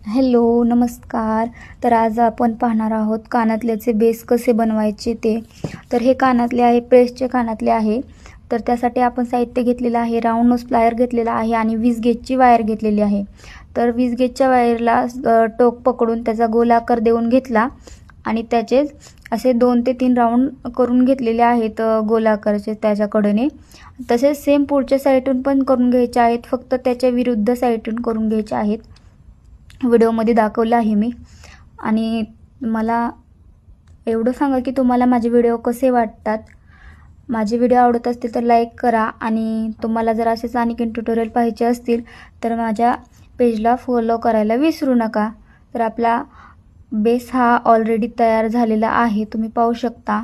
Hello, नमस्कार. तर आज आपण पाहणार आहोत कानातल्याचे बेस कसे बनवायचे ते. तर हे कानातले आहे, प्रेसचे कानातले आहे. तर त्यासाठी आपण साहित्य घेतलेलं आहे, राऊंड नोज प्लायर घेतलेला आहे आणि 20 गेजची वायर घेतलेली आहे. तर 20 गेजच्या वायरला टोक पकडून त्याचा गोलाकार देऊन घेतला आणि त्याचे असे 2 ते 3 राऊंड करून घेतलेले आहेत गोलाकारचे त्याच्याकडेने. तसेच सेम पुढच्या साईडून पण करून घ्यायचे आहेत, फक्त त्याच्या विरुद्ध साईडून करून घ्यायचे आहेत. व्हिडिओमध्ये दाखवलं आहे मी. आणि मला एवढं सांगा की तुम्हाला माझे व्हिडिओ कसे वाटतात. माझे व्हिडिओ आवडत असतील तर लाईक करा आणि तुम्हाला जर असेच आणखीन ट्युटोरियल पाहिजे असतील तर माझ्या पेजला फॉलो करायला विसरू नका. तर आपला बेस हा ऑलरेडी तयार झालेला आहे, तुम्ही पाहू शकता.